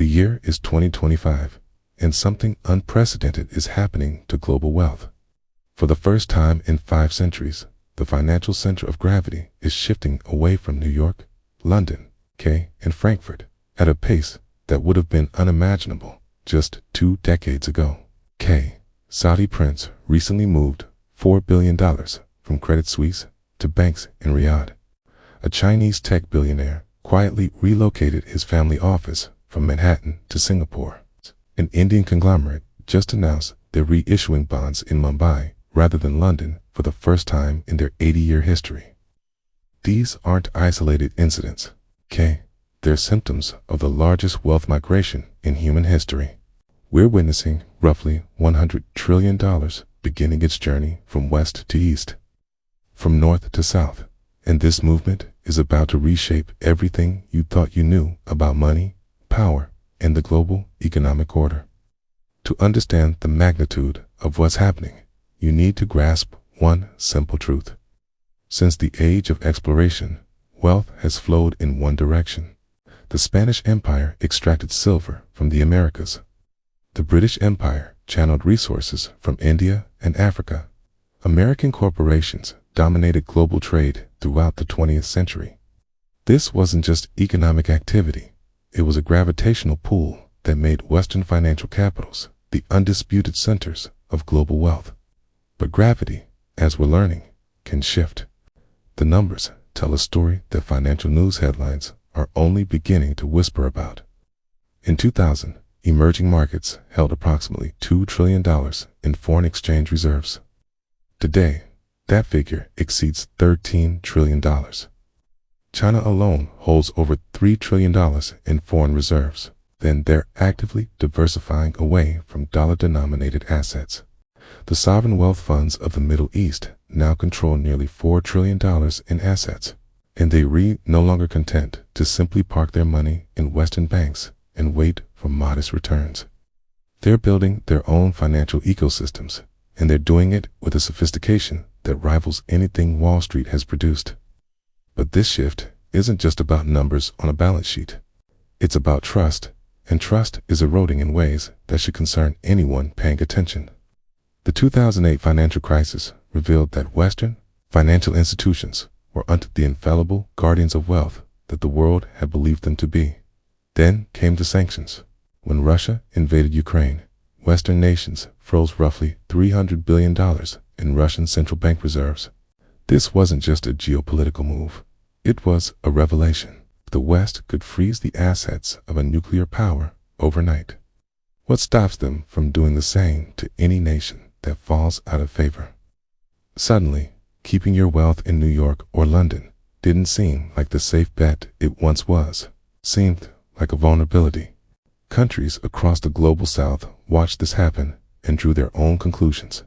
The year is 2025, and something unprecedented is happening to global wealth. For the first time in 5 centuries, the financial center of gravity is shifting away from New York, London, and Frankfurt at a pace that would have been unimaginable just 2 decades ago. Saudi prince recently moved $4 billion from Credit Suisse to banks in Riyadh. A Chinese tech billionaire quietly relocated his family office from Manhattan to Singapore. An Indian conglomerate just announced they're reissuing bonds in Mumbai rather than London for the first time in their 80-year history. These aren't isolated incidents, they're symptoms of the largest wealth migration in human history. We're witnessing roughly $100 trillion beginning its journey from west to east, from north to south, and this movement is about to reshape everything you thought you knew about money, power, and the global economic order. To understand the magnitude of what's happening, you need to grasp one simple truth. Since the age of exploration, wealth has flowed in one direction. The Spanish Empire extracted silver from the Americas. The British Empire channeled resources from India and Africa. American corporations dominated global trade throughout the 20th century. This wasn't just economic activity. It was a gravitational pull that made Western financial capitals the undisputed centers of global wealth. But gravity, as we're learning, can shift. The numbers tell a story that financial news headlines are only beginning to whisper about. In 2000, emerging markets held approximately $2 trillion in foreign exchange reserves. Today, that figure exceeds $13 trillion. China alone holds over $3 trillion in foreign reserves. Then they're actively diversifying away from dollar-denominated assets. The sovereign wealth funds of the Middle East now control nearly $4 trillion in assets, and they no longer content to simply park their money in Western banks and wait for modest returns. They're building their own financial ecosystems, and they're doing it with a sophistication that rivals anything Wall Street has produced. But this shift isn't just about numbers on a balance sheet. It's about trust, and trust is eroding in ways that should concern anyone paying attention. The 2008 financial crisis revealed that Western financial institutions were not the infallible guardians of wealth that the world had believed them to be. Then came the sanctions. When Russia invaded Ukraine, Western nations froze roughly $300 billion in Russian central bank reserves. This wasn't just a geopolitical move. It was a revelation. The West could freeze the assets of a nuclear power overnight. What stops them from doing the same to any nation that falls out of favor? Suddenly, keeping your wealth in New York or London didn't seem like the safe bet it once was. Seemed like a vulnerability. Countries across the global south watched this happen and drew their own conclusions.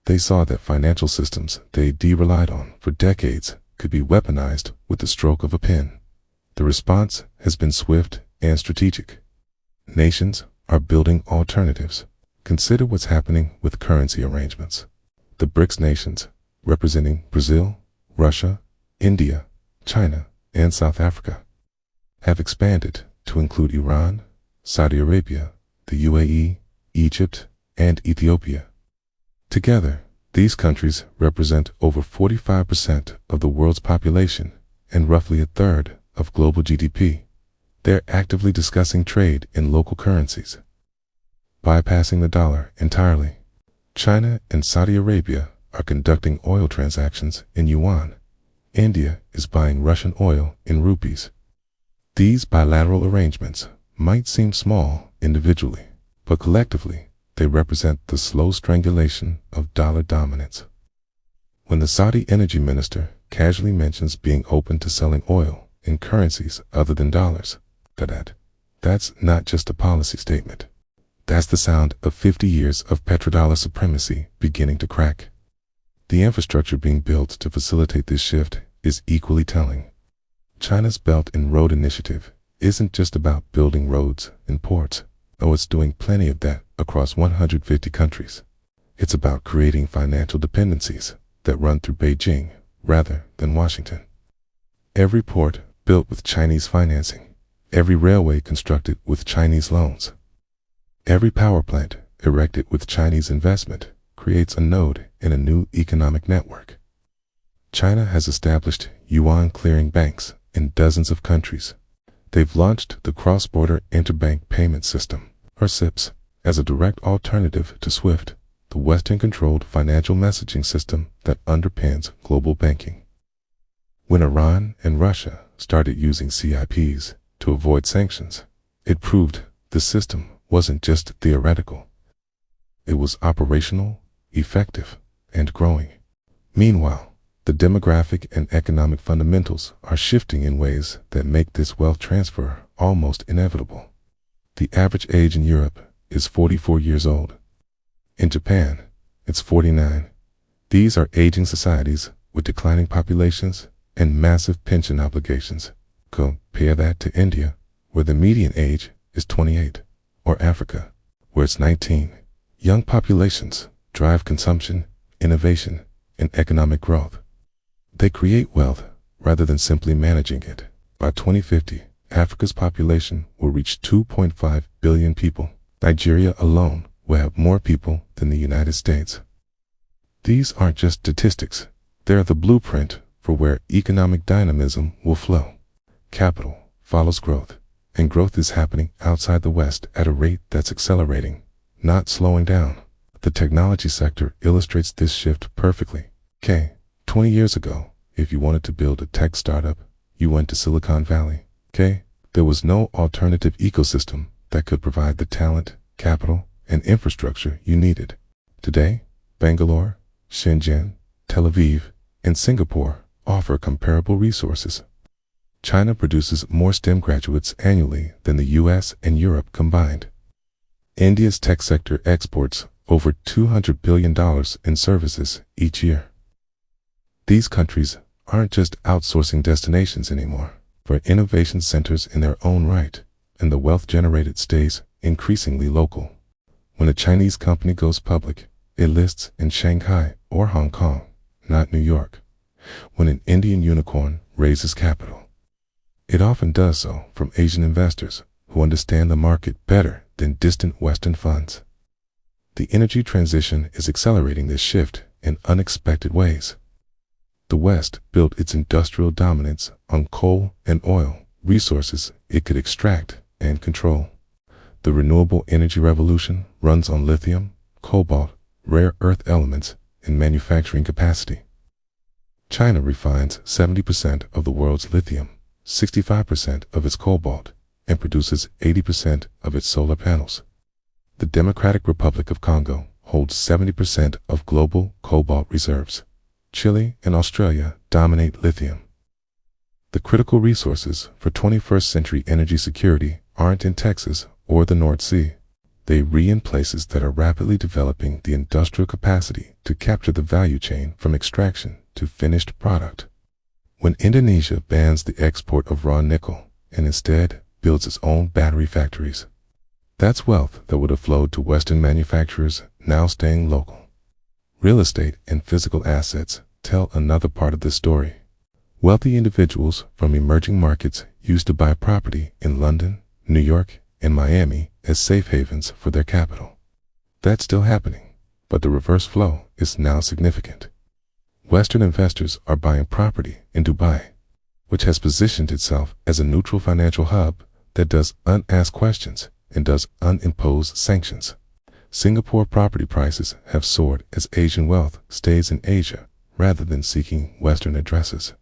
They saw that financial systems they relied on for decades could be weaponized with the stroke of a pen. The response has been swift and strategic. Nations are building alternatives. Consider what's happening with currency arrangements. The BRICS nations, representing Brazil, Russia, India, China, and South Africa, have expanded to include Iran, Saudi Arabia, the UAE, Egypt, and Ethiopia. Together, these countries represent over 45% of the world's population and roughly a third of global GDP. They're actively discussing trade in local currencies, bypassing the dollar entirely. China and Saudi Arabia are conducting oil transactions in yuan. India is buying Russian oil in rupees. These bilateral arrangements might seem small individually, but collectively, they represent the slow strangulation of dollar dominance. When the Saudi energy minister casually mentions being open to selling oil in currencies other than dollars, that's not just a policy statement. That's the sound of 50 years of petrodollar supremacy beginning to crack. The infrastructure being built to facilitate this shift is equally telling. China's Belt and Road Initiative isn't just about building roads and ports, though it's doing plenty of that across 150 countries. It's about creating financial dependencies that run through Beijing rather than Washington. Every port built with Chinese financing, every railway constructed with Chinese loans, every power plant erected with Chinese investment creates a node in a new economic network. China has established yuan clearing banks in dozens of countries. They've launched the Cross-Border Interbank Payment System, or CIPS, as a direct alternative to SWIFT, the Western-controlled financial messaging system that underpins global banking. When Iran and Russia started using CIPs to avoid sanctions, it proved the system wasn't just theoretical. It was operational, effective, and growing. Meanwhile, the demographic and economic fundamentals are shifting in ways that make this wealth transfer almost inevitable. The average age in Europe is 44 years old. In Japan, it's 49. These are aging societies with declining populations and massive pension obligations. Compare that to India, where the median age is 28, or Africa, where it's 19. Young populations drive consumption, innovation, and economic growth. They create wealth rather than simply managing it. By 2050, Africa's population will reach 2.5 billion people. Nigeria alone will have more people than the United States. These aren't just statistics. They're the blueprint for where economic dynamism will flow. Capital follows growth, and growth is happening outside the West at a rate that's accelerating, not slowing down. The technology sector illustrates this shift perfectly. 20 years ago, if you wanted to build a tech startup, you went to Silicon Valley. There was no alternative ecosystem that could provide the talent, capital, and infrastructure you needed. Today, Bangalore, Shenzhen, Tel Aviv, and Singapore offer comparable resources. China produces more STEM graduates annually than the US and Europe combined. India's tech sector exports over $200 billion in services each year. These countries aren't just outsourcing destinations anymore, but innovation centers in their own right, and the wealth generated stays increasingly local. When a Chinese company goes public, it lists in Shanghai or Hong Kong, not New York. When an Indian unicorn raises capital, it often does so from Asian investors who understand the market better than distant Western funds. The energy transition is accelerating this shift in unexpected ways. The West built its industrial dominance on coal and oil, resources it could extract and control. The renewable energy revolution runs on lithium, cobalt, rare earth elements, and manufacturing capacity. China refines 70% of the world's lithium, 65% of its cobalt, and produces 80% of its solar panels. The Democratic Republic of Congo holds 70% of global cobalt reserves. Chile and Australia dominate lithium. The critical resources for 21st century energy security aren't in Texas or the North Sea. They are in places that are rapidly developing the industrial capacity to capture the value chain from extraction to finished product. When Indonesia bans the export of raw nickel and instead builds its own battery factories, that's wealth that would have flowed to Western manufacturers now staying local. Real estate and physical assets tell another part of this story. Wealthy individuals from emerging markets used to buy property in London, New York, and Miami as safe havens for their capital. That's still happening, but the reverse flow is now significant. Western investors are buying property in Dubai, which has positioned itself as a neutral financial hub that does unasked questions and does unimpose sanctions. Singapore property prices have soared as Asian wealth stays in Asia rather than seeking Western addresses.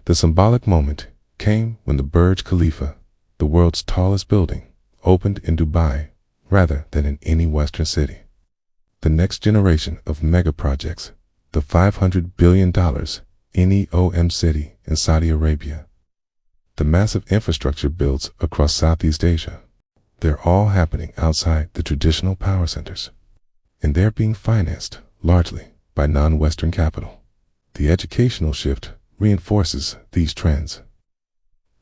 The symbolic moment came when the Burj Khalifa, the world's tallest building, opened in Dubai rather than in any Western city. The next generation of mega projects, the $500 billion NEOM city in Saudi Arabia, the massive infrastructure builds across Southeast Asia, they're all happening outside the traditional power centers, and they're being financed largely by non-Western capital. The educational shift reinforces these trends.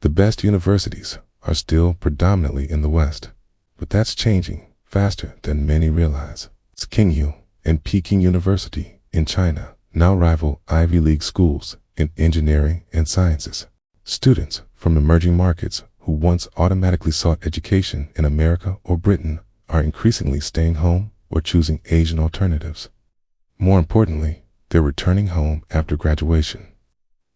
The best universities are still predominantly in the West, but that's changing faster than many realize. Tsinghua and Peking University in China now rival Ivy League schools in engineering and sciences. Students from emerging markets who once automatically sought education in America or Britain are increasingly staying home or choosing Asian alternatives. More importantly, they're returning home after graduation.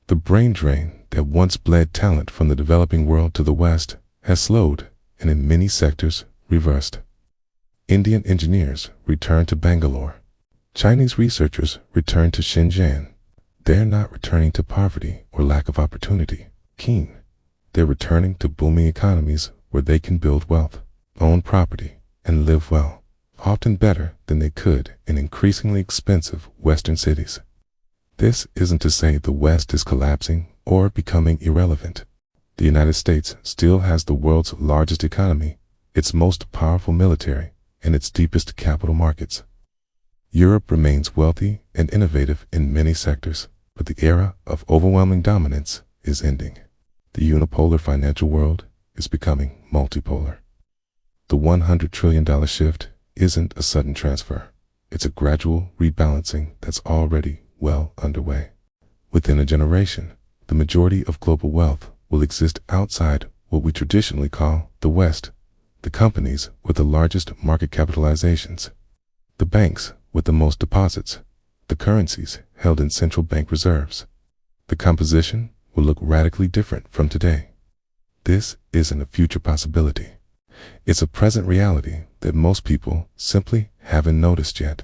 The brain drain that once bled talent from the developing world to the West has slowed and in many sectors reversed. Indian engineers return to Bangalore. Chinese researchers return to Shenzhen. They're not returning to poverty or lack of opportunity. They're returning to booming economies where they can build wealth, own property, and live well, often better than they could in increasingly expensive Western cities. This isn't to say the West is collapsing or becoming irrelevant. The United States still has the world's largest economy, its most powerful military, and its deepest capital markets. Europe remains wealthy and innovative in many sectors, but the era of overwhelming dominance is ending. The unipolar financial world is becoming multipolar. The $100 trillion shift isn't a sudden transfer. It's a gradual rebalancing that's already well underway. Within a generation, the majority of global wealth will exist outside what we traditionally call the West, the companies with the largest market capitalizations, the banks with the most deposits, the currencies held in central bank reserves. The composition will look radically different from today. This isn't a future possibility. It's a present reality that most people simply haven't noticed yet.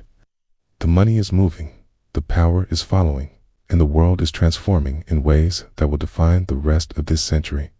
The money is moving, the power is following, and the world is transforming in ways that will define the rest of this century.